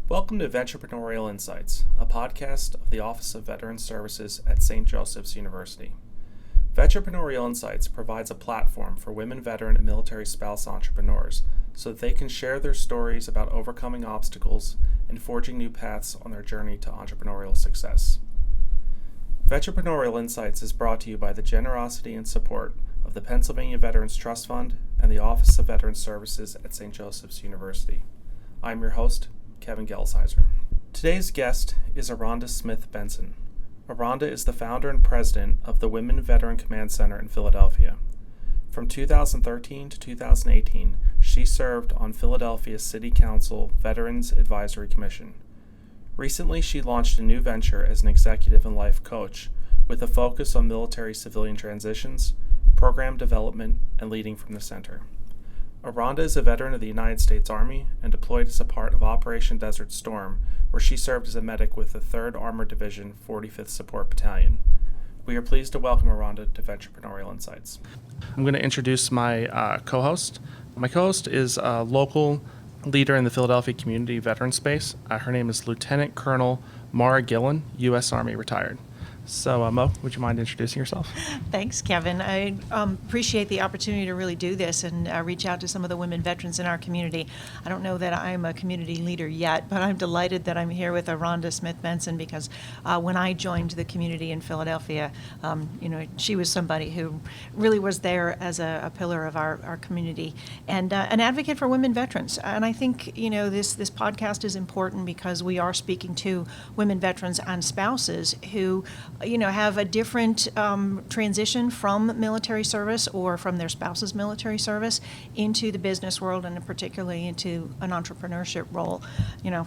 Welcome to Vetrepreneurial Insights, a podcast of the Office of Veteran Services at St. Joseph's University. Vetrepreneurial Insights provides a platform for women veteran and military spouse entrepreneurs so that they can share their stories about overcoming obstacles and forging new paths on their journey to entrepreneurial success. Vetrepreneurial Insights is brought to you by the generosity and support of the Pennsylvania Veterans Trust Fund and the Office of Veteran Services at St. Joseph's University. I'm your host, Kevin Gelsizer. Today's guest is Aronda Smith-Benson. Aronda is the founder and president of the Women Veteran Command Center in Philadelphia. From 2013 to 2018, she served on Philadelphia City Council Veterans Advisory Commission. Recently, she launched a new venture as an executive and life coach with a focus on military-civilian transitions, program development, and leading from the center. Aronda is a veteran of the United States Army and deployed as a part of Operation Desert Storm, where she served as a medic with the 3rd Armored Division 45th Support Battalion. We are pleased to welcome Aronda to Vetrepreneurial Insights. I'm going to introduce my co-host. My co-host is a local leader in the Philadelphia community veteran space. Her name is Lieutenant Colonel Maura Gillan, U.S. Army retired. So, Mo, would you mind introducing yourself? Thanks, Kevin. I appreciate the opportunity to really do this and reach out to some of the women veterans in our community. I don't know that I'm a community leader yet, but I'm delighted that I'm here with Aronda Smith-Benson because when I joined the community in Philadelphia, she was somebody who really was there as a pillar of our community and an advocate for women veterans. And I think, this podcast is important because we are speaking to women veterans and spouses who have a different transition from military service or from their spouse's military service into the business world and particularly into an entrepreneurship role.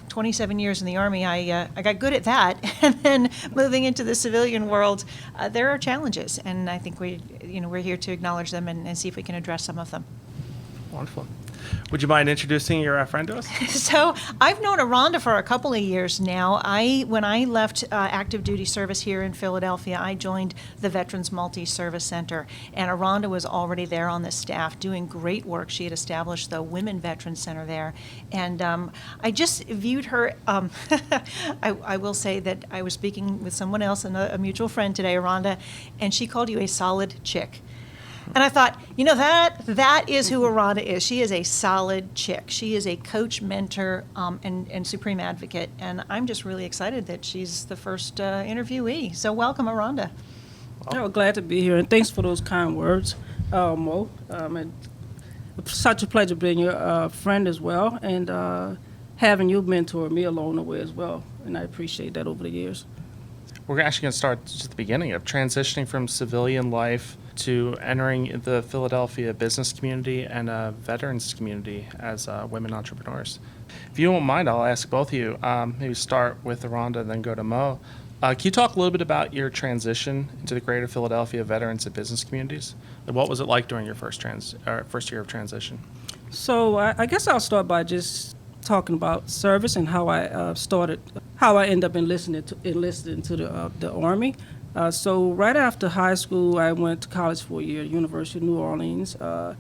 27 years in the Army, I got good at that, and then moving into the civilian world, there are challenges, and I think we're here to acknowledge them and see if we can address some of them. Wonderful. Would you mind introducing your friend to us? So I've known Aronda for a couple of years now. When I left active duty service here in Philadelphia, I joined the Veterans Multi-Service Center, and Aronda was already there on the staff doing great work. She had established the Women Veterans Center there, and I just viewed her, I will say that I was speaking with someone else, a mutual friend today, Aronda, and she called you a solid chick. And I thought, that is who Aronda is. She is a solid chick. She is a coach, mentor, and supreme advocate. And I'm just really excited that she's the first interviewee. So welcome, Aronda. Well, glad to be here, and thanks for those kind words, Mo. And such a pleasure being your friend as well, and having you mentor me along the way as well. And I appreciate that over the years. We're actually going to start just at the beginning of transitioning from civilian life to entering the Philadelphia business community and veterans community as women entrepreneurs. If you don't mind, I'll ask both of you, maybe start with Aronda and then go to Mo. Can you talk a little bit about your transition into the greater Philadelphia veterans and business communities? What was it like during your first year of transition? So I guess I'll start by just talking about service and how I ended up enlisting to the Army. So right after high school, I went to college for a year, University of New Orleans. At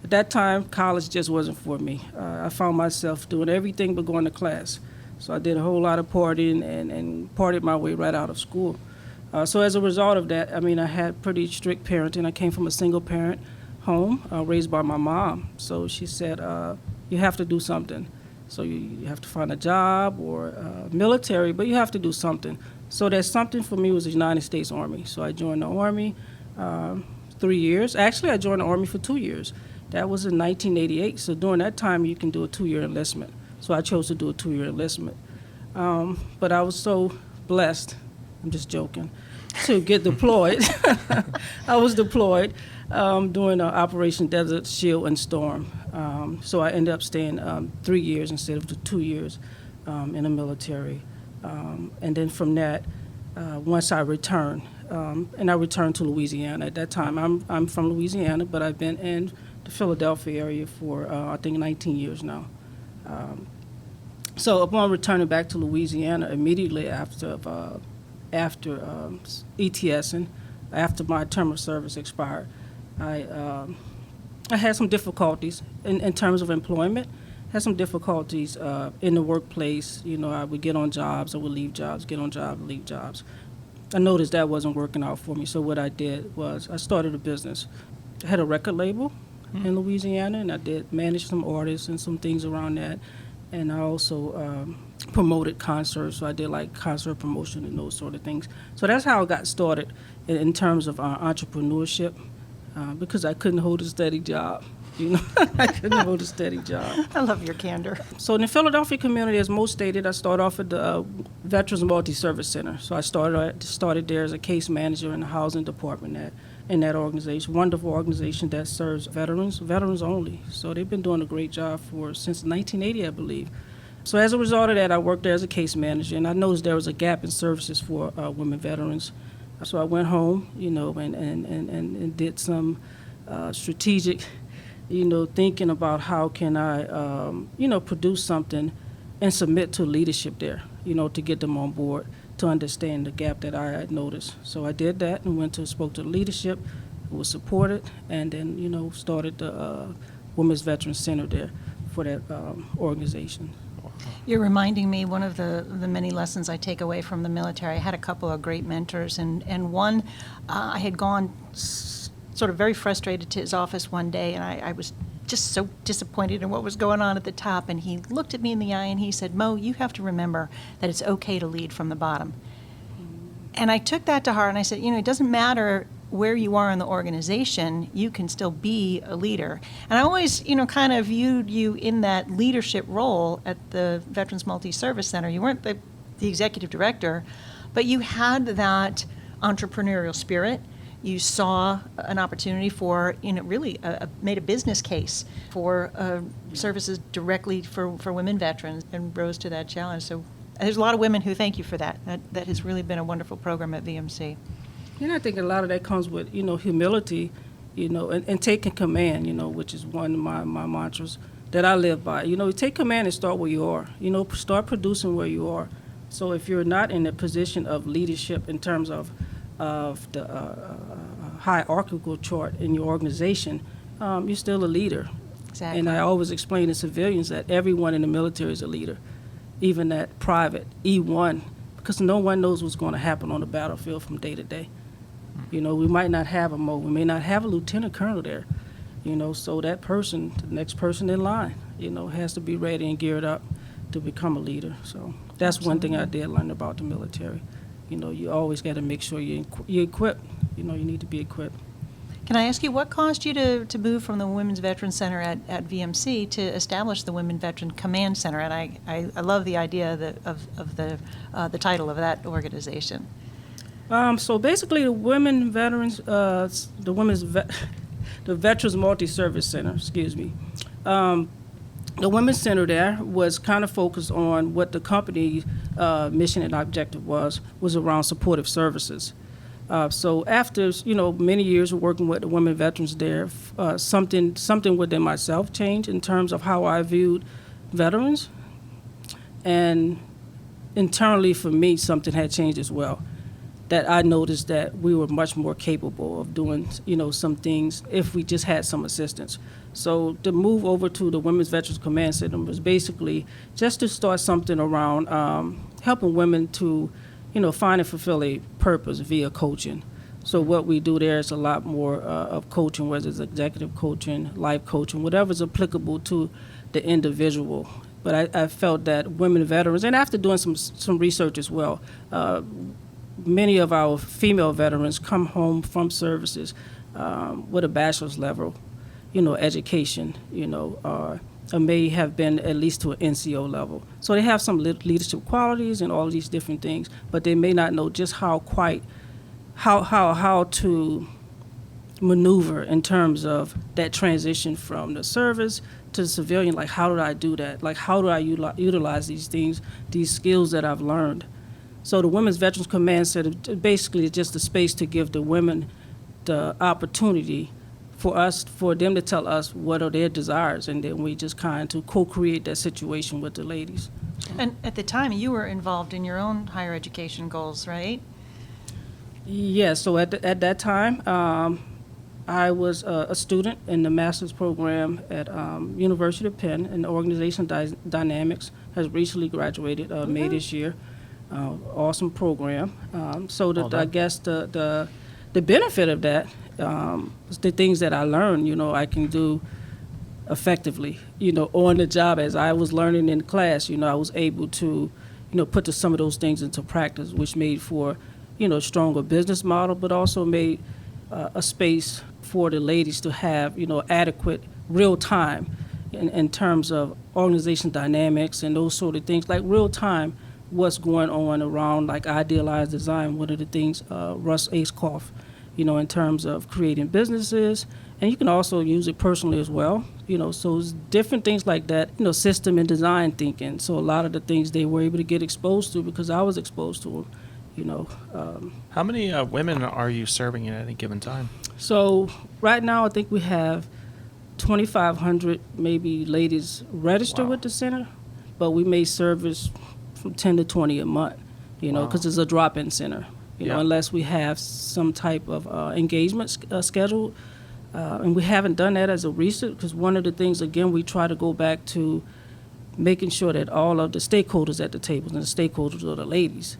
that time, college just wasn't for me. I found myself doing everything but going to class. So I did a whole lot of partying and partied my way right out of school. So as a result of that, I had pretty strict parenting. I came from a single parent home, raised by my mom. So she said, you have to do something. So you have to find a job or military, but you have to do something. So that something for me was the United States Army. So I joined the Army 3 years. Actually, I joined the Army for 2 years. That was in 1988. So during that time, you can do a 2-year enlistment. So I chose to do a 2-year enlistment. But I was so blessed, I'm just joking, to get deployed. I was deployed during Operation Desert Shield and Storm. So I ended up staying 3 years instead of the 2 years in the military. And then from that, once I returned, and I returned to Louisiana. At that time, I'm from Louisiana, but I've been in the Philadelphia area for, I think, 19 years now. So upon returning back to Louisiana, immediately after ETSing, after my term of service expired, I had some difficulties in terms of employment, had some difficulties in the workplace. I would get on jobs, I would leave jobs, get on jobs, leave jobs. I noticed that wasn't working out for me, so what I did was I started a business. I had a record label in Louisiana, and I did manage some artists and some things around that. And I also promoted concerts, so I did like concert promotion and those sort of things. So that's how I got started in terms of entrepreneurship, because I couldn't hold a steady job. I couldn't hold a steady job. I love your candor. So in the Philadelphia community, as most stated, I started off at the Veterans Multi-Service Center. So I started there as a case manager in the housing department in that organization. Wonderful organization that serves veterans only. So they've been doing a great job since 1980, I believe. So as a result of that, I worked there as a case manager, and I noticed there was a gap in services for women veterans. So I went home, and did some strategic, thinking about how can I, produce something and submit to leadership there, to get them on board, to understand the gap that I had noticed. So I did that and spoke to the leadership, was supported, and then, started the Women's Veterans Center there for that organization. You're reminding me one of the many lessons I take away from the military. I had a couple of great mentors, and one, I had gone sort of very frustrated to his office one day, and I was just so disappointed in what was going on at the top, and he looked at me in the eye and he said, "Mo, you have to remember that it's okay to lead from the bottom." And I took that to heart, and I said, it doesn't matter where you are in the organization, you can still be a leader. And I always, kind of viewed you in that leadership role at the Veterans Multi-Service Center. You weren't the executive director, but you had that entrepreneurial spirit. You saw an opportunity for, really made a business case for services directly for women veterans and rose to that challenge. So there's a lot of women who thank you for that. That has really been a wonderful program at VMC. And I think a lot of that comes with, humility, and taking command, which is one of my mantras that I live by. Take command and start where you are. Start producing where you are. So if you're not in a position of leadership in terms of the hierarchical chart in your organization, you're still a leader. Exactly. And I always explain to civilians that everyone in the military is a leader, even that private E1, because no one knows what's going to happen on the battlefield from day to day. We might not have a Mo, we may not have a lieutenant colonel there, so that person, the next person in line, has to be ready and geared up to become a leader. So that's Absolutely. One thing I did learn about the military. You always got to make sure you're equipped. You need to be equipped. Can I ask you, what caused you to move from the Women's Veterans Center at VMC to establish the Women Veteran Command Center? And I love the idea of the title of that organization. So basically, the Women Veterans, the Veterans Multi-Service Center, excuse me. The Women's Center there was kind of focused on what the company's mission and objective was around supportive services. So after many years of working with the women veterans there, something within myself changed in terms of how I viewed veterans, and internally for me something had changed as well. That I noticed that we were much more capable of doing some things if we just had some assistance. So the move over to the Women's Veterans Command Center was basically just to start something around helping women to find and fulfill a purpose via coaching. So what we do there is a lot more of coaching, whether it's executive coaching, life coaching, whatever is applicable to the individual. But I felt that women veterans, and after doing some research as well, many of our female veterans come home from services with a bachelor's level, education, or may have been at least to an NCO level. So they have some leadership qualities and all these different things, but they may not know just how to maneuver in terms of that transition from the service to the civilian. Like, how do I do that? Like, how do I utilize these things, these skills that I've learned? So the Women's Veterans Command Center basically is just a space to give the women the opportunity for them to tell us what are their desires, and then we just kind of co-create that situation with the ladies. And at the time, you were involved in your own higher education goals, right? Yeah, so at that time, I was a student in the master's program at University of Penn in Organization Dynamics. Has recently graduated May this year. Awesome program. So that I guess the benefit of that is the things that I learned. I can do effectively. On the job as I was learning in class. I was able to put some of those things into practice, which made for stronger business model, but also made a space for the ladies to have, adequate real time in terms of organization dynamics and those sort of things, like real time, what's going on around like idealized design. One of the things Russ Acecoff, in terms of creating businesses, and you can also use it personally as well. So it's different things like that, system and design thinking. So a lot of the things they were able to get exposed to because I was exposed to them. How many women are you serving at any given time? So right now, I think we have 2,500 maybe ladies registered with the center, but we may service from 10 to 20 a month, because it's a drop-in center, unless we have some type of engagement scheduled. And we haven't done that as of recent because one of the things, again, we try to go back to making sure that all of the stakeholders at the tables, and the stakeholders are the ladies.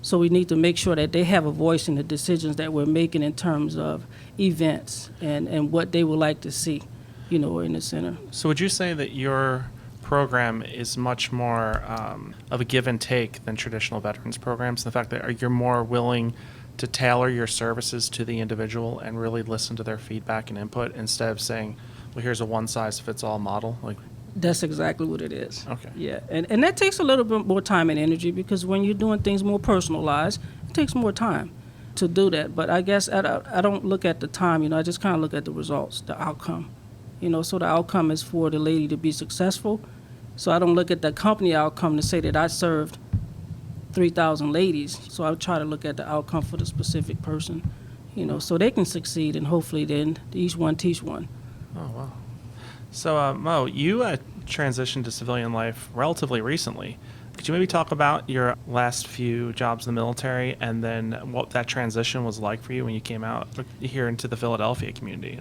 So we need to make sure that they have a voice in the decisions that we're making in terms of events and what they would like to see, in the center. So would you say that your program is much more of a give and take than traditional veterans programs? The fact that you're more willing to tailor your services to the individual and really listen to their feedback and input instead of saying, well, here's a one-size-fits-all model? That's exactly what it is. Okay. Yeah, and that takes a little bit more time and energy because when you're doing things more personalized, it takes more time to do that. But I guess I don't look at the time, I just kind of look at the results, the outcome. So the outcome is for the lady to be successful. So I don't look at the company outcome to say that I served 3,000 ladies. So I try to look at the outcome for the specific person, so they can succeed and hopefully then each one teach one. Oh, wow. So, Mo, you transitioned to civilian life relatively recently. Could you maybe talk about your last few jobs in the military and then what that transition was like for you when you came out here into the Philadelphia community?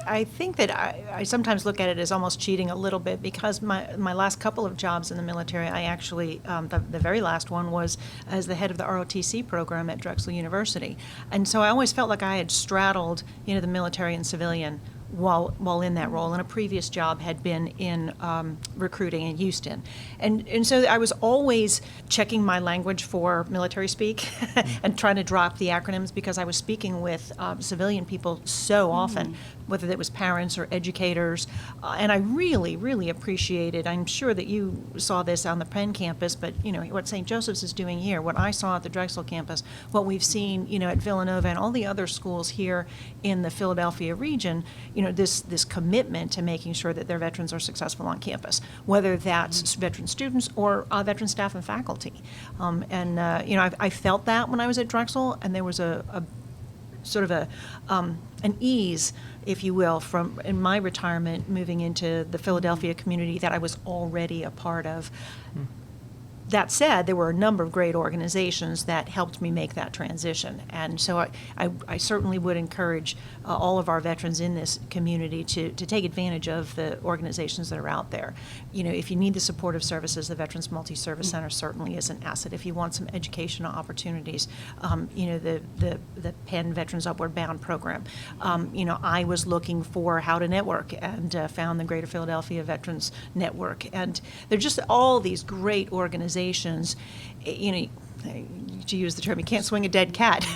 I think that I sometimes look at it as almost cheating a little bit because my last couple of jobs in the military, I actually, the very last one was as the head of the ROTC program at Drexel University. And so I always felt like I had straddled, the military and civilian while in that role, and a previous job had been in recruiting in Houston. And so I was always checking my language for military speak and trying to drop the acronyms because I was speaking with civilian people so often, whether it was parents or educators, and I really, really appreciated, I'm sure that you saw this on the Penn campus, but what St. Joseph's is doing here, what I saw at the Drexel campus, what we've seen at Villanova and all the other schools here in the Philadelphia region, this commitment to making sure that their veterans are successful on campus, whether that's veteran students or veteran staff and faculty. I felt that when I was at Drexel, and there was a sort of an ease, if you will, from in my retirement moving into the Philadelphia community that I was already a part of. That said, there were a number of great organizations that helped me make that transition. And so I certainly would encourage all of our veterans in this community to take advantage of the organizations that are out there. If you need the supportive services, the Veterans Multi-Service Center certainly is an asset. If you want some educational opportunities, the Penn Veterans Upward Bound program. I was looking for how to network and found the Greater Philadelphia Veterans Network. And they're just all these great organizations. To use the term, you can't swing a dead cat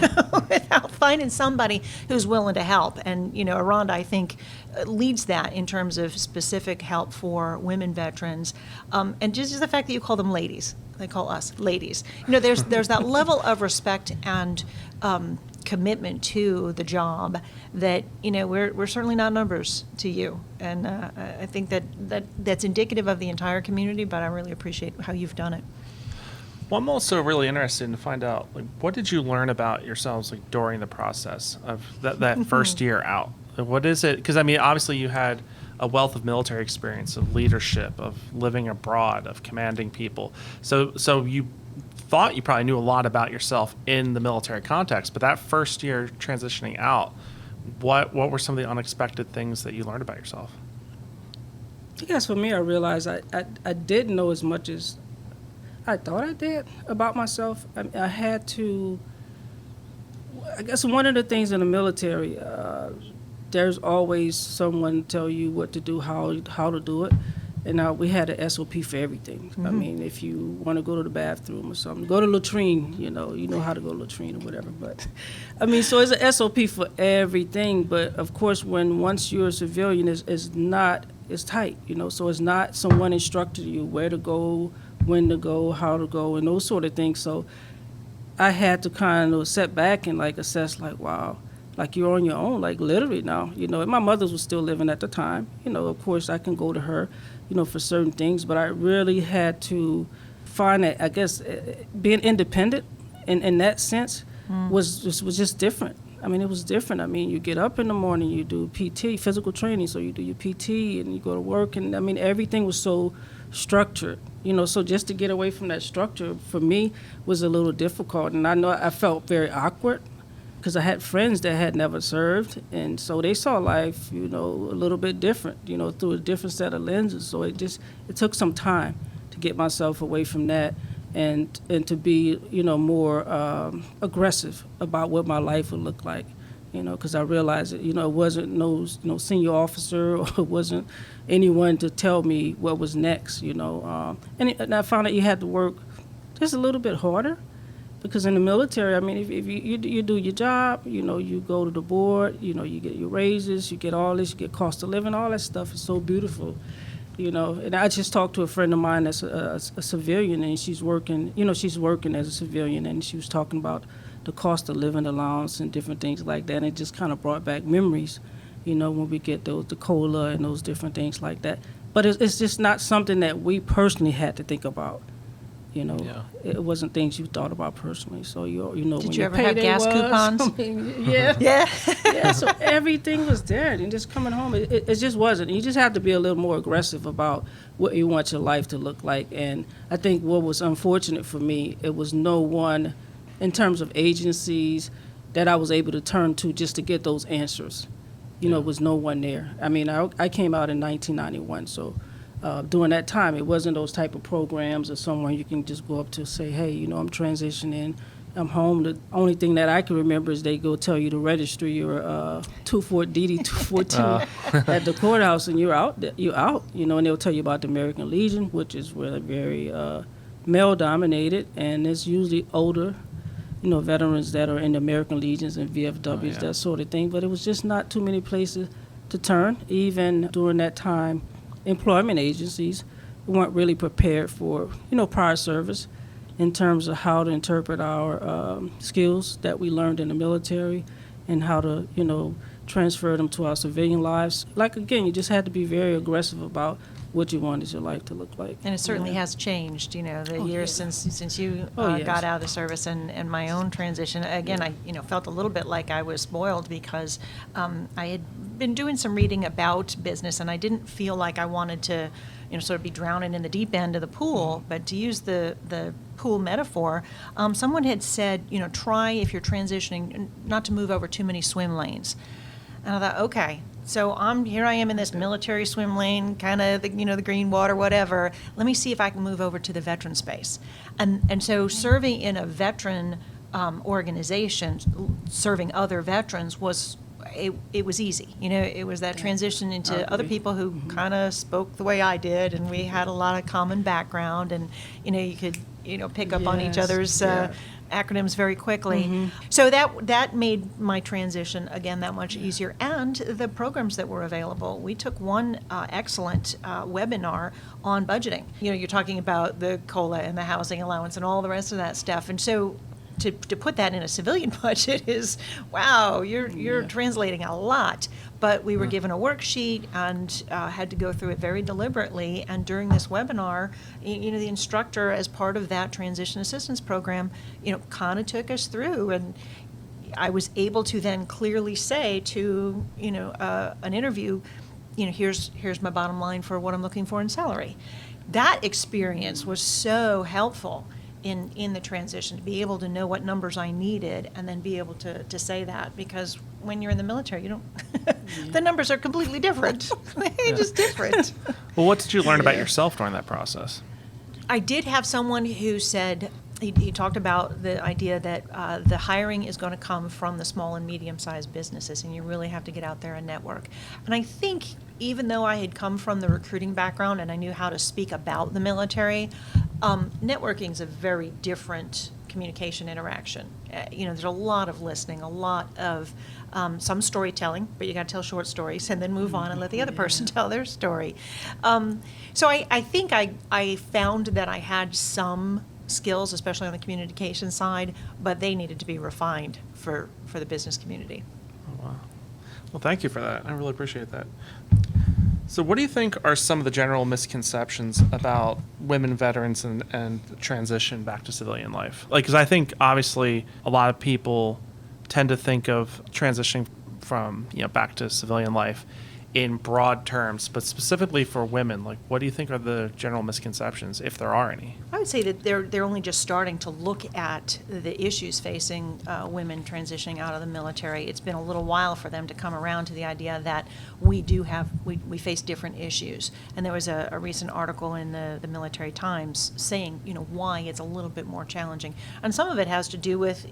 without finding somebody who's willing to help. And, Aronda, I think, leads that in terms of specific help for women veterans. And just the fact that you call them ladies, they call us ladies. There's that level of respect and commitment to the job that, we're certainly not numbers to you. And I think that's indicative of the entire community, but I really appreciate how you've done it. Well, I'm also really interested in find out, what did you learn about yourselves during the process of that first year out? What is it? Because, obviously you had a wealth of military experience, of leadership, of living abroad, of commanding people. So you thought you probably knew a lot about yourself in the military context, but that first year transitioning out, What were some of the unexpected things that you learned about yourself? I guess for me, I realized I didn't know as much as I thought I did about myself. I had to, I guess one of the things in the military, there's always someone tell you what to do, how to do it. And we had an SOP for everything. Mm-hmm. I mean, if you want to go to the bathroom or something, go to latrine, you know how to go to latrine or whatever. But, I mean, so it's an SOP for everything. But, of course, once you're a civilian, it's tight, So it's not someone instructed you where to go, when to go, how to go, and those sort of things. So I had to kind of sit back and, assess, wow, you're on your own, literally now, And my mother was still living at the time. Of course, I can go to her, for certain things, but I really had to find that, I guess, being independent in that sense was just different. I mean, it was different. I mean, you get up in the morning, you do PT, physical training, so you do your PT and you go to work, and I mean, everything was so structured, so just to get away from that structure for me was a little difficult, and I know I felt very awkward because I had friends that had never served, and so they saw life, a little bit different, through a different set of lenses. So it took some time to get myself away from that and to be, more aggressive about what my life would look like, because I realized that, it wasn't no senior officer or it wasn't anyone to tell me what was next, and I found that you had to work just a little bit harder. Because in the military, I mean, if you do your job, you go to the board, you get your raises, you get all this, you get cost of living, all that stuff is so beautiful, And I just talked to a friend of mine that's a civilian, and she's working as a civilian, and she was talking about the cost of living allowance and different things like that, and it just kind of brought back memories, when we get the COLA and those different things like that. But it's just not something that we personally had to think about. It wasn't things you thought about personally. So Did when you ever your have payday gas was, coupons? I mean, yeah, yeah. So everything was there, and just coming home, it just wasn't. You just have to be a little more aggressive about what you want your life to look like. And I think what was unfortunate for me, it was no one, in terms of agencies, that I was able to turn to just to get those answers. It was no one there. I mean, I came out in 1991, so. During that time, it wasn't those type of programs or someone you can just go up to say, hey, I'm transitioning, I'm home. The only thing that I can remember is they go tell you to register your DD 242 at the courthouse, and you're out, and they'll tell you about the American Legion, which is really very male-dominated, and it's usually older, veterans that are in the American Legions and VFWs, that sort of thing. But it was just not too many places to turn, even during that time. Employment agencies weren't really prepared for, prior service in terms of how to interpret our skills that we learned in the military and how to, transfer them to our civilian lives. Again, you just had to be very aggressive about what you wanted your life to look like. And it certainly has changed, the years since you got out of the service and my own transition. Again, I felt a little bit like I was spoiled because I had been doing some reading about business, and I didn't feel like I wanted to, sort of be drowning in the deep end of the pool. But to use the pool metaphor, someone had said, try if you're transitioning not to move over too many swim lanes. And I thought, okay. So here I am in this military swim lane, kind of the green water, whatever. Let me see if I can move over to the veteran space, and so serving in a veteran organization, serving other veterans was easy. It was that transition into other people who kind of spoke the way I did, and we had a lot of common background, and you could pick up on each other's acronyms very quickly. So that made my transition, again, that much easier. And the programs that were available. We took one excellent webinar on budgeting. You're talking about the COLA and the housing allowance and all the rest of that stuff. And so to put that in a civilian budget is, wow, you're translating a lot. But we were given a worksheet and had to go through it very deliberately. And during this webinar, the instructor, as part of that transition assistance program, kind of took us through. And I was able to then clearly say to, an interview, here's my bottom line for what I'm looking for in salary. That experience was so helpful. in the transition, to be able to know what numbers I needed and then be able to say that, because when you're in the military, you don't, the numbers are completely different. They're just different. Well, what did you learn about yourself during that process? I did have someone who said, he talked about the idea that the hiring is going to come from the small and medium-sized businesses, and you really have to get out there and network. And I think even though I had come from the recruiting background and I knew how to speak about the military, networking is a very different communication interaction. There's a lot of listening, a lot of some storytelling, but you got to tell short stories and then move on and let the other person tell their story. So I think I found that I had some skills, especially on the communication side, but they needed to be refined for the business community. Oh, wow. Well, thank you for that. I really appreciate that. So what do you think are some of the general misconceptions about women veterans and transition back to civilian life? Because I think obviously a lot of people tend to think of transitioning from back to civilian life in broad terms, but specifically for women, what do you think are the general misconceptions, if there are any? I would say that they're only just starting to look at the issues facing women transitioning out of the military. It's been a little while for them to come around to the idea that we face different issues. And there was a recent article in the Military Times saying, why it's a little bit more challenging. And some of it has to do with,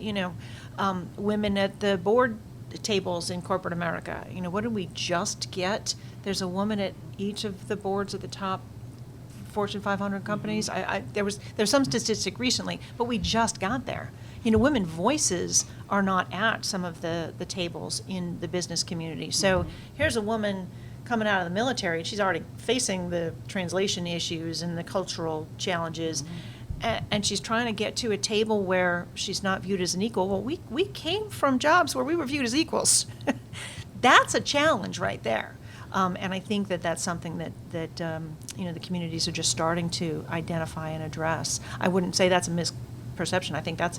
women at the board tables in corporate America. What did we just get? There's a woman at each of the boards of the top Fortune 500 companies. There's some statistic recently, but we just got there. Women voices are not at some of the tables in the business community. So here's a woman coming out of the military, and she's already facing the translation issues and the cultural challenges. And she's trying to get to a table where she's not viewed as an equal. Well, we came from jobs where we were viewed as equals. That's a challenge right there. And I think that's something that the communities are just starting to identify and address. I wouldn't say that's a misperception. I think that's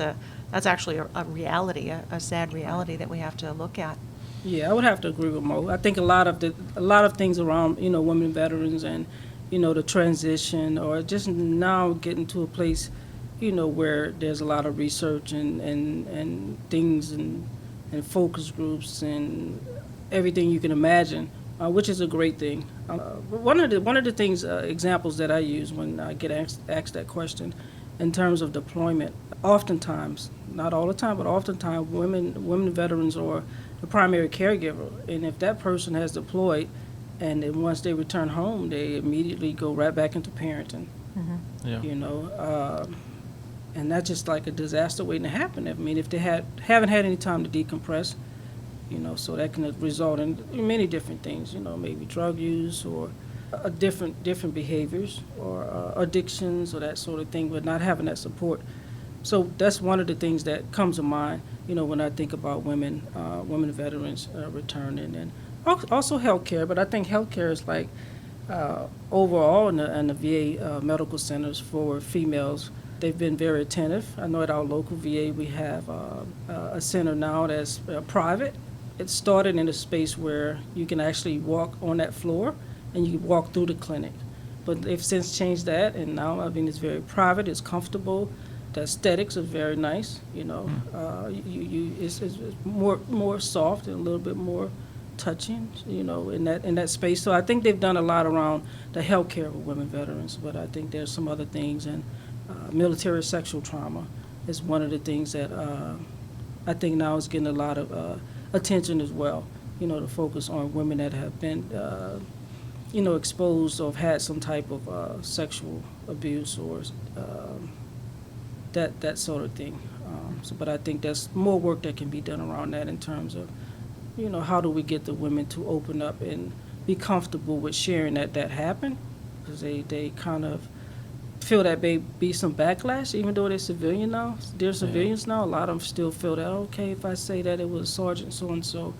actually a reality, a sad reality that we have to look at. Yeah, I would have to agree with Mo. I think a lot of things around women veterans and the transition, or just now getting to a place, where there's a lot of research and things and focus groups and everything you can imagine, which is a great thing. One of the things, examples that I use when I get asked that question, in terms of deployment, oftentimes, not all the time, but oftentimes, women veterans are the primary caregiver, and if that person has deployed, and then once they return home, they immediately go right back into parenting. Mm-hmm. Yeah. And that's just like a disaster waiting to happen. I mean, if they haven't had any time to decompress, so that can result in many different things. Maybe drug use or different behaviors or addictions or that sort of thing, but not having that support. So that's one of the things that comes to mind, when I think about women veterans returning, and also healthcare. But I think healthcare is overall in the VA medical centers for females, they've been very attentive. I know at our local VA we have a center now that's private. It started in a space where you can actually walk on that floor and you can walk through the clinic. But they've since changed that, and now it's very private, it's comfortable. The aesthetics are very nice, it's more soft and a little bit more touching, in that space. So I think they've done a lot around the health care of women veterans, but I think there's some other things, and military sexual trauma is one of the things that I think now is getting a lot of attention as well, to focus on women that have been, exposed or have had some type of sexual abuse or that sort of thing. But I think there's more work that can be done around that in terms of, how do we get the women to open up and be comfortable with sharing that happened, because they kind of feel that may be some backlash, even though they're civilian now. They're civilians now. A lot of them still feel that, okay, if I say that it was Sergeant so-and-so,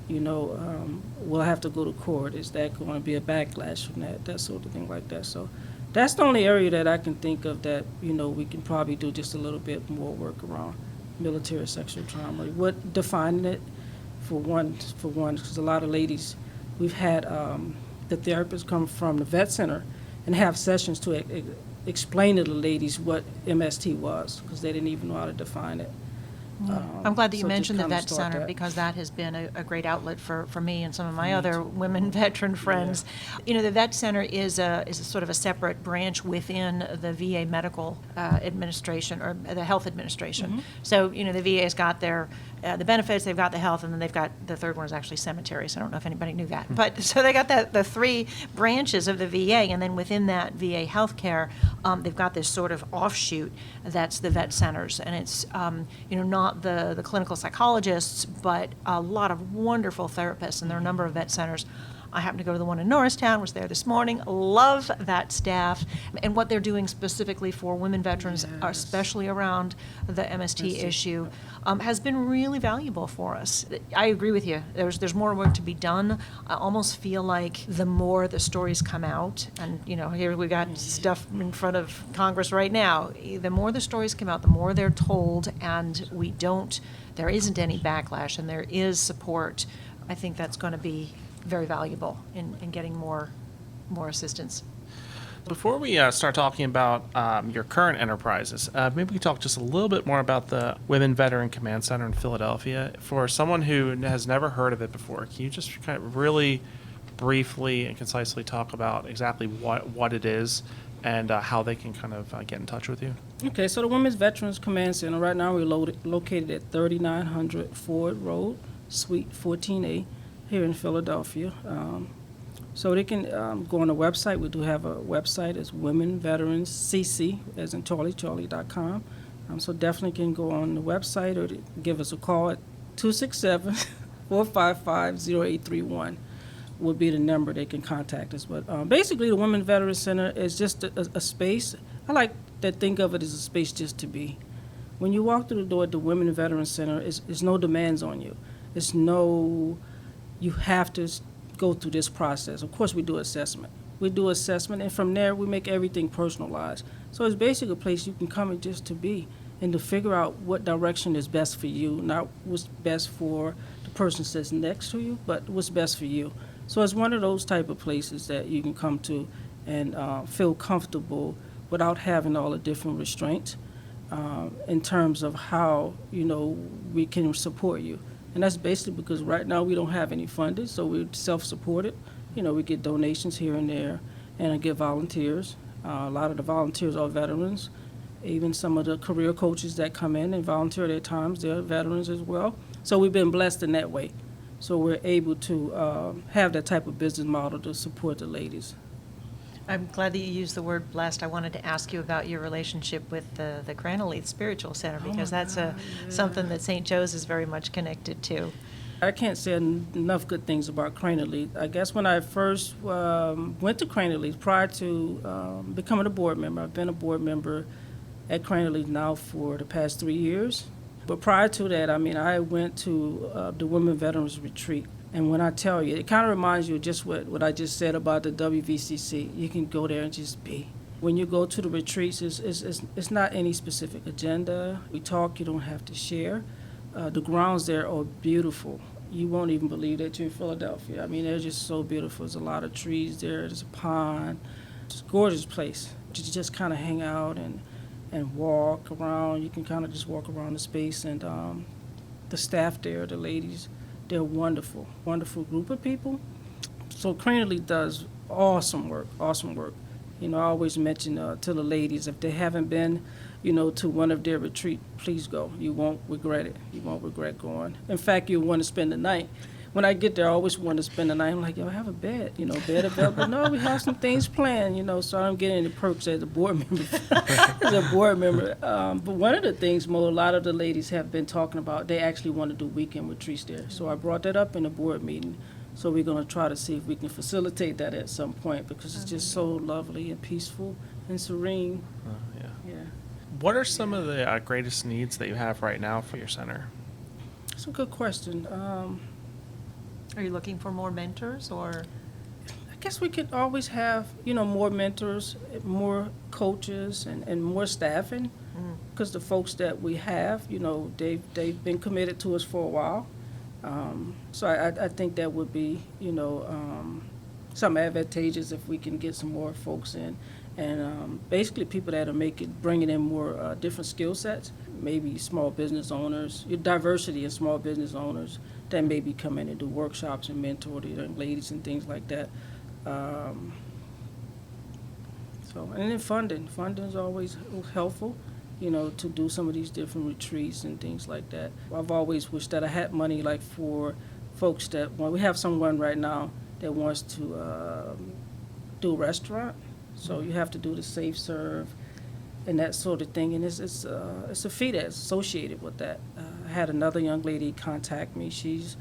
we'll have to go to court. Is that going to be a backlash from that sort of thing like that? So that's the only area that I can think of that, we can probably do just a little bit more work around military sexual trauma. What defining it, for one, because a lot of ladies, we've had the therapists come from the vet center and have sessions to explain to the ladies what MST was, because they didn't even know how to define it. I'm glad that you So just mentioned the kinda Vet start Center, that. because that has been a great outlet for me and some of my other women veteran friends. You know, the Vet Center is a sort of a separate branch within the VA medical administration, or the health administration. So, you know, the VA's got their the benefits, they've got the health, and then they've got the third one is actually cemeteries. I don't know if anybody knew that. But so they got the three branches of the VA, and then within that VA healthcare, they've got this sort of offshoot that's the vet centers. And it's, you know, not the clinical psychologists, but a lot of wonderful therapists, and there are a number of vet centers. I happen to go to the one in Norristown, was there this morning. Love that staff and what they're doing specifically for women veterans, especially around the MST issue, has been really valuable for us. I agree with you. There's more work to be done. I almost feel like the more the stories come out, and you know, here we got stuff in front of Congress right now. The more the stories come out, the more they're told, and there isn't any backlash, and there is support. I think that's going to be very valuable in getting more assistance. Before we start talking about your current enterprises, maybe we can talk just a little bit more about the Women Veteran Command Center in Philadelphia. For someone who has never heard of it before, can you just kind of really briefly and concisely talk about exactly what it is and how they can kind of get in touch with you? Okay, so the Women's Veterans Command Center, right now we're located at 3900 Ford Road, Suite 14A, here in Philadelphia. So they can go on the website. We do have a website. It's Women Veterans CC, as in Charlie.com. So definitely can go on the website or give us a call at 267-455-0831 would be the number they can contact us. But basically, the Women Veterans Center is just a space. I like to think of it as a space just to be. When you walk through the door at the Women Veterans Center, it's no demands on you. It's no, you have to go through this process. Of course, we do assessment. And from there, we make everything personalized. So it's basically a place you can come and just to be, and to figure out what direction is best for you, not what's best for the person that sits next to you, but what's best for you. So it's one of those type of places that you can come to and feel comfortable without having all the different restraints in terms of how, you know, we can support you. And that's basically because right now we don't have any funding, so we're self-supported. You know, we get donations here and there, and I get volunteers. A lot of the volunteers are veterans. Even some of the career coaches that come in and volunteer their times, they're veterans as well. So we've been blessed in that way. So we're able to have that type of business model to support the ladies. I'm glad that you used the word blessed. I wanted to ask you about your relationship with the Cranaleith Spiritual Center, because that's something that St. Joe's is very much connected to. I can't say enough good things about Cranaleith. I guess when I first went to Cranaleith, prior to becoming a board member, I've been a board member at Cranaleith now for the past 3 years. But prior to that, I mean, I went to the Women Veterans Retreat. And when I tell you, it kind of reminds you of just what I just said about the WVCC. You can go there and just be. When you go to the retreats, it's not any specific agenda. We talk, you don't have to share. The grounds there are beautiful. You won't even believe that you're in Philadelphia. I mean, they're just so beautiful. There's a lot of trees there. There's a pond. It's a gorgeous place. You just kind of hang out and walk around. You can kind of just walk around the space. And the staff there, the ladies, they're wonderful, wonderful group of people. So Cranaleith does awesome work. You know, I always mention to the ladies, if they haven't been, you know, to one of their retreat, please go. You won't regret it. You won't regret going. In fact, you'll want to spend the night. When I get there, I always want to spend the night. I'm like, yo, I have a bed, you know, bed available. But no, we have some things planned, you know, so I don't get any perks as a board member. But one of the things, Mo, a lot of the ladies have been talking about, they actually want to do weekend retreats there. So I brought that up in a board meeting. So we're going to try to see if we can facilitate that at some point, because it's just so lovely and peaceful and serene. Yeah. What are some of the greatest needs that you have right now for your center? That's a good question. Are you looking for more mentors, or? I guess we could always have, you know, more mentors, more coaches, and more staffing, because the folks that we have, you know, they've been committed to us for a while. So I think that would be, you know, some advantageous if we can get some more folks in and basically people that are bringing in more different skill sets, maybe small business owners, your diversity in small business owners that maybe come in and do workshops and mentor the young ladies and things like that. And then funding is always helpful, to do some of these different retreats and things like that. I've always wished that I had money like for folks we have someone right now that wants to do a restaurant, so you have to do the safe serve and that sort of thing, and it's a fee that's associated with that. I had another young lady contact me. She's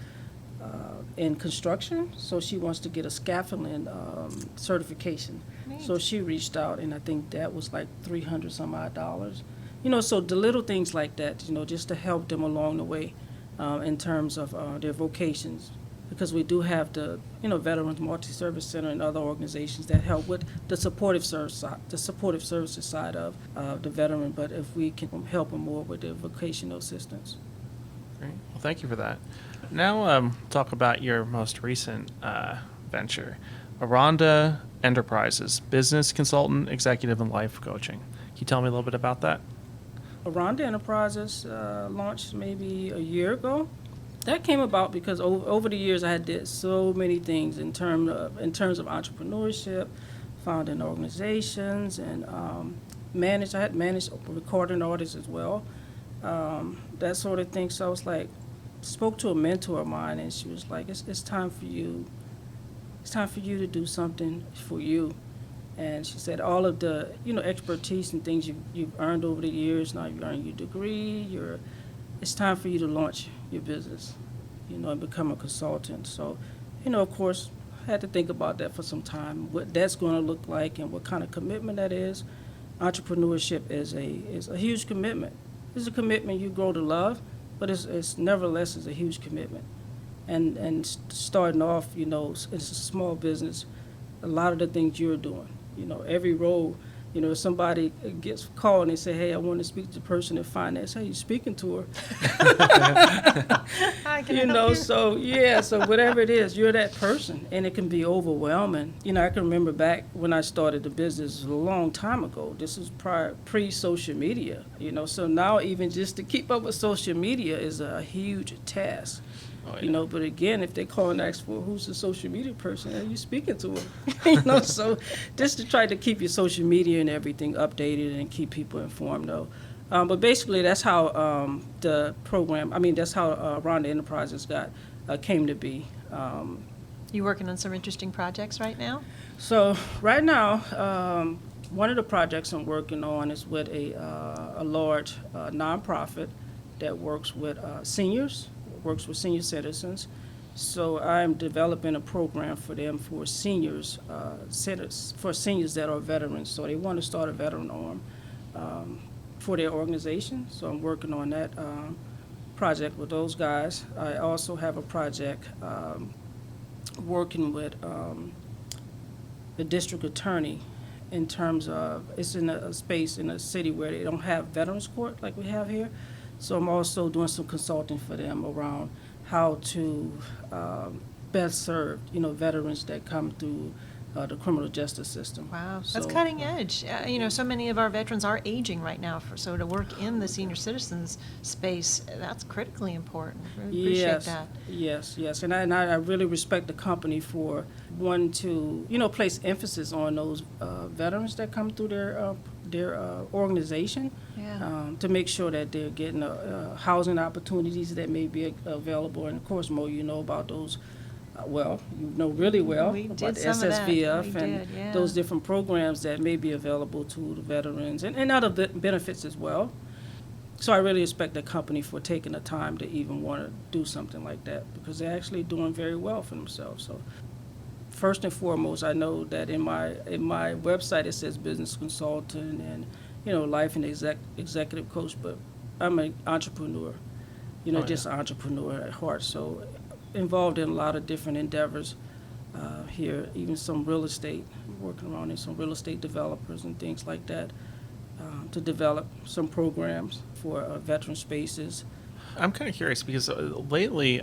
in construction, so she wants to get a scaffolding certification. Neat. So she reached out, and I think that was like $300 some odd. So the little things like that, just to help them along the way in terms of their vocations. Because we do have the, Veterans Multi-Service Center and other organizations that help with the supportive services side of the veteran. But if we can help them more with their vocational assistance. Great. Well, thank you for that. Now, talk about your most recent venture, Aronda Enterprises, business consultant, executive, and life coaching. Can you tell me a little bit about that? Aronda Enterprises launched maybe a year ago. That came about because over the years I had did so many things in terms of entrepreneurship, founding organizations, and I had managed recording artists as well, that sort of thing. So I was like, spoke to a mentor of mine, and she was like, it's time for you. It's time for you to do something for you. And she said all of the expertise and things you've earned over the years. Now you've earned your degree. It's time for you to launch your business, and become a consultant. So, of course, I had to think about that for some time, what that's going to look like and what kind of commitment that is. Entrepreneurship is a huge commitment. It's a commitment you grow to love, but it's nevertheless is a huge commitment. And starting off, it's a small business. A lot of the things you're doing, every role. If somebody gets called and they say, "Hey, I want to speak to the person in finance," hey, you speaking to her. Hi, can I help you? So whatever it is, you're that person, and it can be overwhelming. I can remember back when I started the business a long time ago. This is pre-social media, So now even just to keep up with social media is a huge task. Oh, yeah. But again, if they call and ask for who's the social media person, are you speaking to them? So just to try to keep your social media and everything updated and keep people informed, though. But basically, that's how the program. That's how Rhonda Enterprises came to be. You working on some interesting projects right now? So right now, one of the projects I'm working on is with a large nonprofit that works with seniors. Works with senior citizens. So I'm developing a program for them for seniors, for seniors that are veterans. So they want to start a veteran arm for their organization. So I'm working on that project with those guys. I also have a project working with the district attorney in terms of, it's in a space in a city where they don't have veterans court like we have here. So I'm also doing some consulting for them around how to best serve, veterans that come through the criminal justice system. Wow, that's cutting edge. So many of our veterans are aging right now, so to work in the senior citizens space, that's critically important. I really appreciate that. Yes, and I really respect the company for wanting to, place emphasis on those veterans that come through their organization. Yeah. To make sure that they're getting housing opportunities that may be available. And of course, Mo, about those. Really well about the SSVF and those different programs that may be available to the veterans and other benefits as well. So I really respect the company for taking the time to even want to do something like that, because they're actually doing very well for themselves. So first and foremost, I know that in my website it says business consultant and life and executive coach, but I'm an entrepreneur, just an entrepreneur at heart. So involved in a lot of different endeavors here, even some real estate, working around in some real estate developers and things like that, to develop some programs for veteran spaces. I'm kind of curious because lately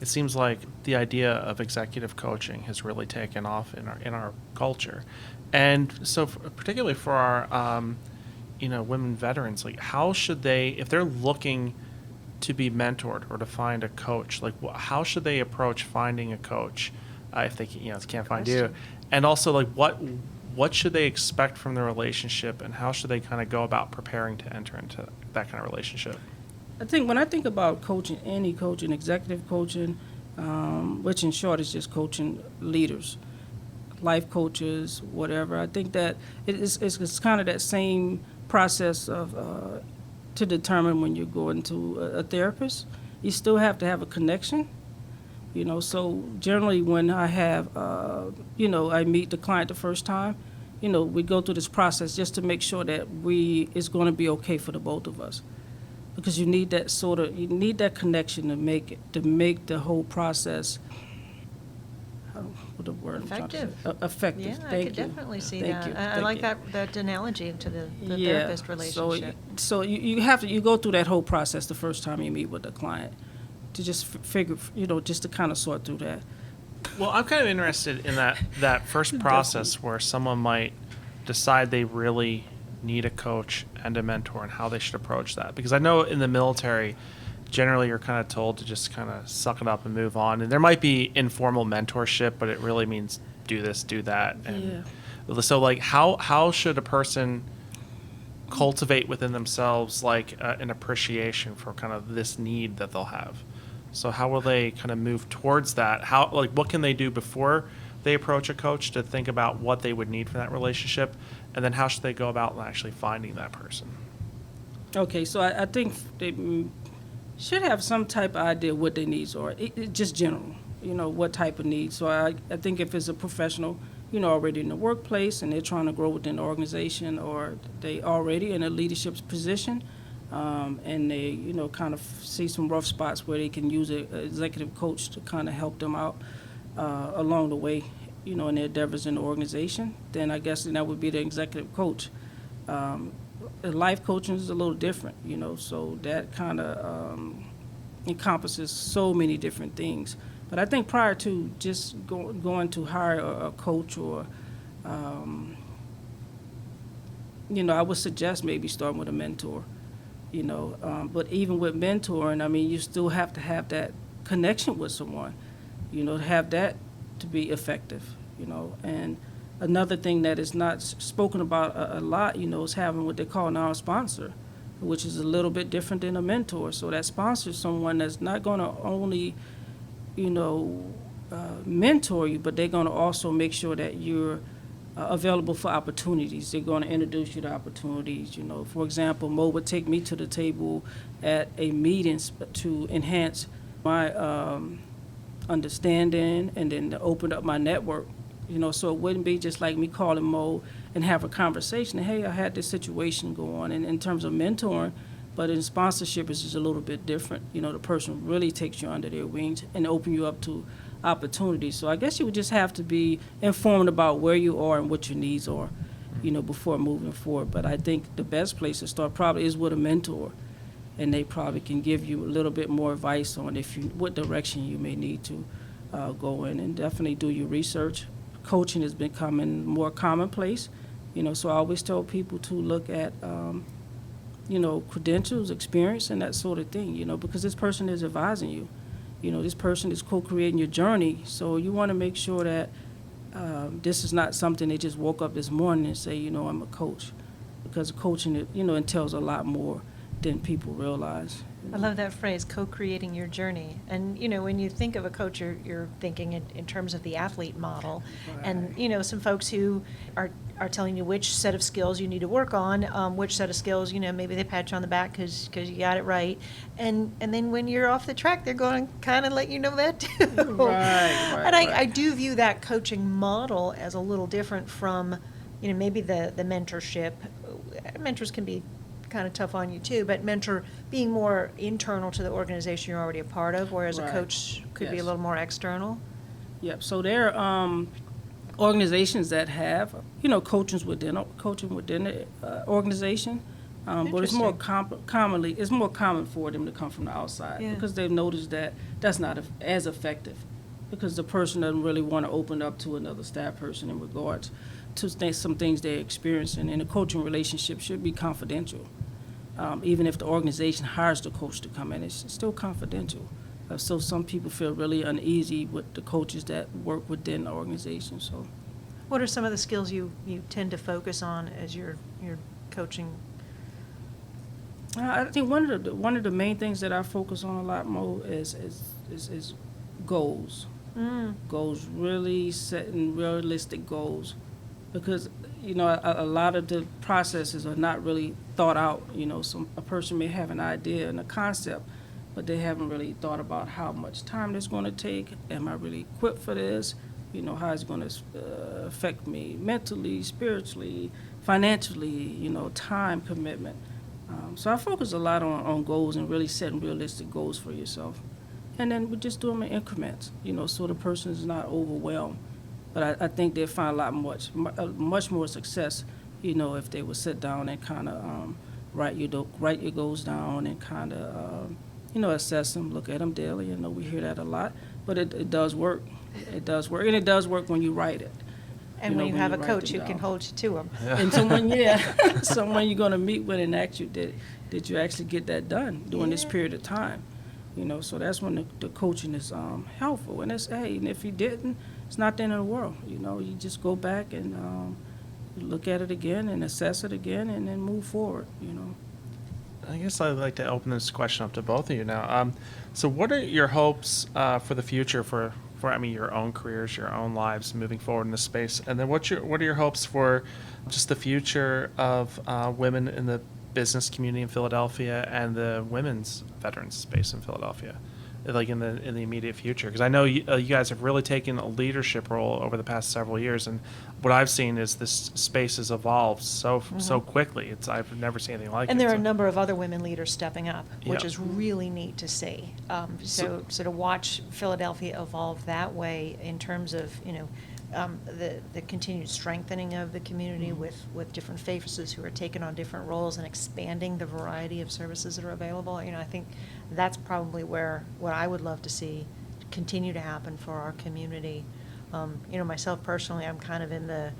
it seems like the idea of executive coaching has really taken off in our culture. And so particularly for our women veterans, like how should they, if they're looking to be mentored or to find a coach, like how should they approach finding a coach if they can't find you? And also, like what should they expect from the relationship, and how should they kind of go about preparing to enter into that kind of relationship? I think when I think about coaching, any coaching, executive coaching, which in short is just coaching leaders, life coaches, whatever, I think that it's kind of that same process of to determine when you're going to a therapist. You still have to have a connection, so generally when I have, I meet the client the first time, we go through this process just to make sure that it's going to be okay for the both of us. Because you need that connection to make the whole process, what the word effective. Effective. Yeah, Thank I you. could definitely see Thank that. you. I Thank like you. that analogy to the Yeah. therapist relationship. So you go through that whole process the first time you meet with the client to just figure, just to kind of sort through that. Well, I'm kind of interested in that first process where someone might decide they really need a coach and a mentor, and how they should approach that. Because I know in the military, generally you're kind of told to just kind of suck it up and move on. And there might be informal mentorship, but it really means do this, do that. And so, like, how should a person cultivate within themselves, like, an appreciation for kind of this need that they'll have? So how will they kind of move towards that? What can they do before they approach a coach to think about what they would need for that relationship? And then how should they go about actually finding that person? Okay, so I think they should have some type of idea what their needs are. Just general, what type of needs. So I think if it's a professional, already in the workplace and they're trying to grow within the organization, or they already in a leadership position, and they, kind of see some rough spots where they can use an executive coach to kind of help them out along the way, in their endeavors in the organization, then I guess that would be the executive coach. Life coaching is a little different, so that kind of encompasses so many different things. But I think prior to just going to hire a coach or, I would suggest maybe starting with a mentor, but even with mentoring, I mean, you still have to have that connection with someone, to have that to be effective, and another thing that is not spoken about a lot, is having what they call now a sponsor, which is a little bit different than a mentor. So that sponsor is someone that's not going to only, mentor you, but they're going to also make sure that you're available for opportunities. They're going to introduce you to opportunities. For example, Mo would take me to the table at a meeting to enhance my understanding and then to open up my network. So it wouldn't be just like me calling Mo and have a conversation. Hey, I had this situation go on. And in terms of mentoring, but in sponsorship, it's just a little bit different. The person really takes you under their wings and open you up to opportunities. So I guess you would just have to be informed about where you are and what your needs are, before moving forward. But I think the best place to start probably is with a mentor, and they probably can give you a little bit more advice on what direction you may need to go in, and definitely do your research. Coaching is becoming more commonplace, so I always tell people to look at, credentials, experience, and that sort of thing, because this person is advising you. This person is co-creating your journey, so you want to make sure that this is not something they just woke up this morning and say, I'm a coach, because coaching, entails a lot more than people realize. I love that phrase, co-creating your journey. And, when you think of a coach, you're thinking in terms of the athlete model. Right. And, some folks who are telling you which set of skills you need to work on, which set of skills, maybe they pat you on the back because you got it right. And then when you're off the track, they're going to kind of let you know that too. Right. And I do view that coaching model as a little different from, maybe the mentorship. Mentors can be kind of tough on you too, but mentor being more internal to the organization you're already a part of, whereas a coach could be a little more external. Yep. So there are organizations that have, coaching within the organization. But it's more Interesting. it's more common for them to come from the outside Yeah. because they've noticed that that's not as effective because the person doesn't really want to open up to another staff person in regards to some things they're experiencing. And the coaching relationship should be confidential. Even if the organization hires the coach to come in, it's still confidential. So some people feel really uneasy with the coaches that work within the organization. So, What are some of the skills you tend to focus on as you're coaching? I think one of the main things that I focus on a lot more is goals. Goals, really setting realistic goals, because a lot of the processes are not really thought out. A person may have an idea and a concept, but they haven't really thought about how much time it's going to take. Am I really equipped for this? How it's going to affect me mentally, spiritually, financially, time commitment. So I focus a lot on goals and really setting realistic goals for yourself. And then we just do them in increments, so the person is not overwhelmed. But I think they'll find much more success, if they would sit down and kind of write your goals down and kind of, assess them, look at them daily. We hear that a lot, but it does work. It does work, and it does work when you write it. And when you have a write coach them who can down. hold you to them. And someone you're going to meet with and ask you, did you actually get that done during this period of time? So that's when the coaching is helpful. And and if you didn't, it's not the end of the world. You just go back and look at it again and assess it again and then move forward. I guess I'd like to open this question up to both of you now. So what are your hopes for the future for your own careers, your own lives moving forward in this space? And then what are your hopes for just the future of women in the business community in Philadelphia and the women's veterans space in Philadelphia, like in the immediate future? Because I know you guys have really taken a leadership role over the past several years, and what I've seen is this space has evolved so quickly. I've never seen anything like it. And there are a So- number of other women leaders stepping up, which Yeah. is really neat to see. So to watch Philadelphia evolve that way in terms of, the continued strengthening of the community with different faces who are taking on different roles and expanding the variety of services that are available. I think that's probably what I would love to see continue to happen for our community. Myself personally, I'm kind of in the,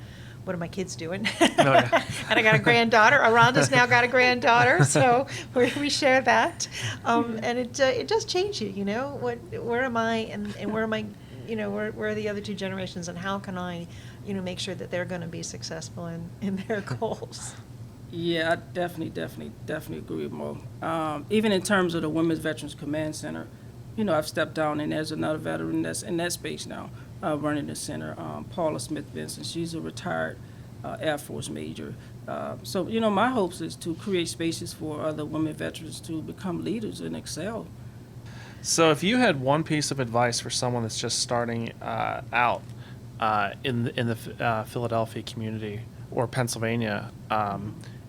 what are my kids doing? yeah. And I got a granddaughter. Aronda's now got a granddaughter, so we share that. And it does change you, where am I and where am I, where are the other two generations, and how can I, make sure that they're going to be successful in their goals? Yeah, I definitely agree with Mo. Even in terms of the Women's Veterans Command Center, I've stepped down and there's another veteran that's in that space now, running the center, Aronda Smith-Benson. She's a retired Air Force major. So, my hopes is to create spaces for other women veterans to become leaders and excel. So if you had one piece of advice for someone that's just starting out in the Philadelphia community or Pennsylvania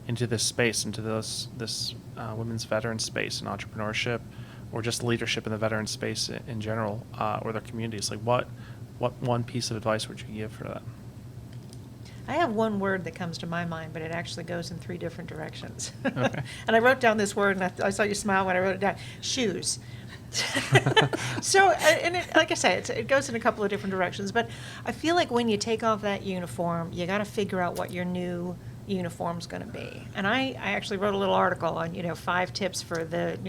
into this space, into this women's veteran space and entrepreneurship, or just leadership in the veteran space in general, or their communities, like what one piece of advice would you give for that? I have one word that comes to my mind, but it actually goes in 3 different directions. Okay. And I wrote down this word, and I saw you smile when I wrote it down. Shoes. So, like I said, it goes in a couple of different directions, but I feel like when you take off that uniform, you got to figure out what your new uniform's going to be. And I actually wrote a little article on, 5 tips for the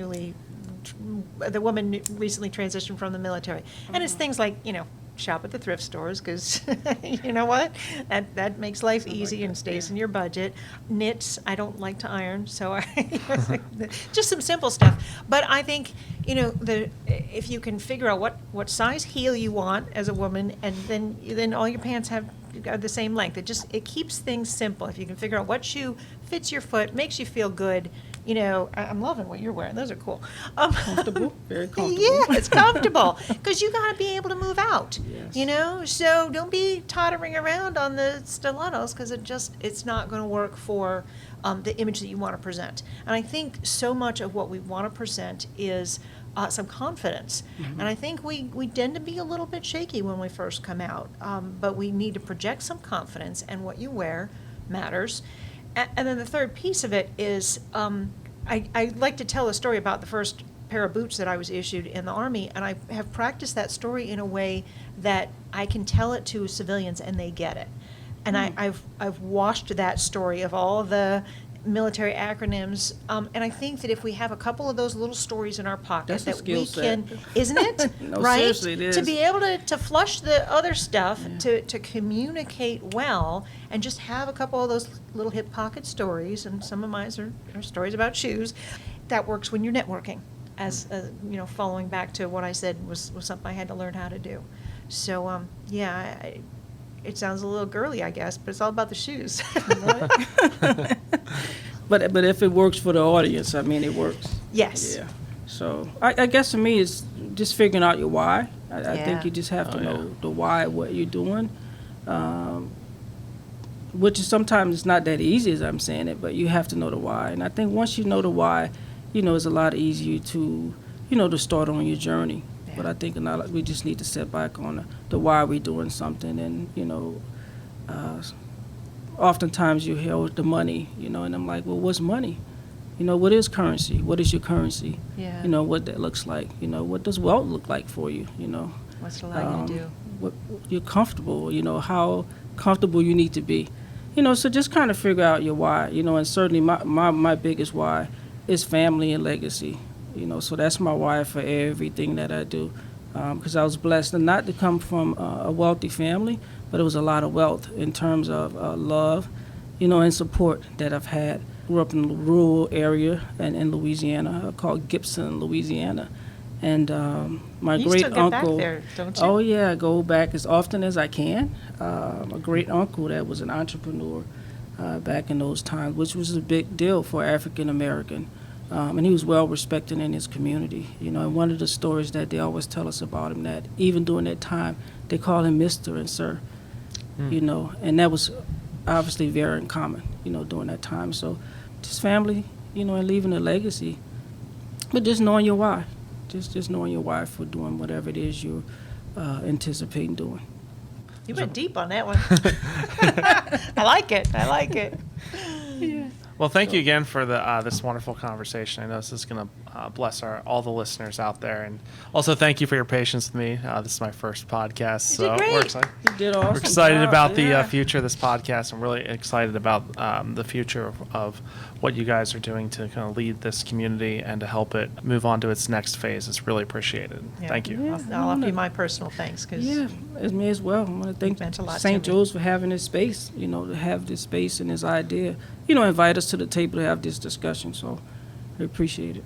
woman recently transitioned from the military. And it's things like, shop at the thrift stores, because you know what? That makes life easy and stays in your budget. Knits, I don't like to iron, so just some simple stuff. But I think, if you can figure out what size heel you want as a woman, and then all your pants are the same length. It keeps things simple. If you can figure out what shoe fits your foot, makes you feel good. I'm loving what you're wearing. Those are cool. Comfortable, very comfortable. Yeah, it's comfortable because you got to be able to move out. Yes. So don't be tottering around on the stilettos, because it's not going to work for the image that you want to present. And I think so much of what we want to present is some confidence. Mm-hmm. And I think we tend to be a little bit shaky when we first come out, but we need to project some confidence, and what you wear matters. And then the third piece of it is, I like to tell a story about the first pair of boots that I was issued in the Army, and I have practiced that story in a way that I can tell it to civilians and they get it. And I've washed that story of all the military acronyms, and I think that if we have a couple of those little stories in our pocket, That's a that skill we set. can, isn't it? No, right? seriously, it is. To be able to flush the other stuff, to communicate well, and just have a couple of those little hip pocket stories, and some of mine are stories about shoes. That works when you're networking, as following back to what I said was something I had to learn how to do. So it sounds a little girly, I guess, but it's all about the shoes. But if it works for the audience, I mean, it works. Yes. Yeah. So I guess to me, it's just figuring out your why. I Yeah. think you just have to know the why, what you're doing, which is sometimes it's not that easy as I'm saying it, but you have to know the why. And I think once you know the why, it's a lot easier to, to start on your journey. Yeah. But I think we just need to sit back on the why we're doing something, and oftentimes you hear the money, and I'm like, well, what's money? What is currency? What is your currency? Yeah. What that looks like. What does wealth look like for you? What's it allow you to do? What you're comfortable. How comfortable you need to be. So just kind of figure out your why. And certainly my biggest why is family and legacy. So that's my why for everything that I do. Because I was blessed not to come from a wealthy family, but it was a lot of wealth in terms of love, and support that I've had. Grew up in a rural area in Louisiana called Gibson, Louisiana. And my You great still get uncle. back there, don't you? Oh yeah, I go back as often as I can. A great uncle that was an entrepreneur back in those times, which was a big deal for African American. And he was well respected in his community. And one of the stories that they always tell us about him, that even during that time, they call him Mr. and Sir. And that was obviously very uncommon, during that time. So just family, and leaving a legacy, but just knowing your why. Just knowing your why for doing whatever it is you're anticipating doing. You went deep on that one. I like it. Well, thank you again for this wonderful conversation. I know this is going to bless all the listeners out there. And also thank you for your patience with me. This is my first podcast. So did great. we're excited. You did awesome. We're excited job. about Yeah. the future of this podcast. I'm really excited about the future of what you guys are doing to kind of lead this community and to help it move on to its next phase. It's really appreciated. Yeah. Thank you. Yeah. I'll offer you my personal thanks, because Yeah, as me as well. I want to thank meant a lot to St. me. Joe's for having this space, to have this space and this idea, invite us to the table to have this discussion. So I appreciate it.